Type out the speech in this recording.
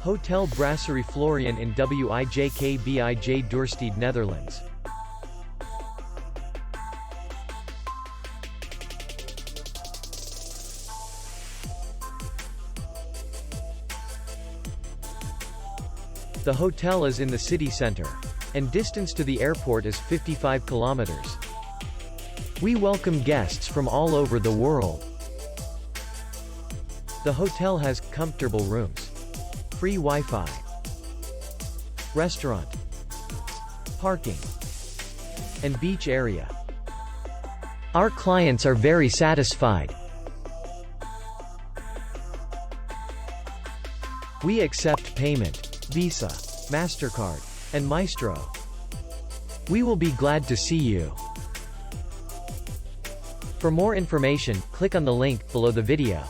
Hotel Brasserie Florian in Wijk bij Duurstede, Netherlands. The hotel is in the city center, and distance to the airport is 55 kilometers. We welcome guests from all over the world. The hotel has comfortable rooms, free Wi-Fi, restaurant, parking, and beach area. Our clients are very satisfied. We accept payment, Visa, MasterCard, and Maestro. We will be glad to see you. For more information, click on the link below the video.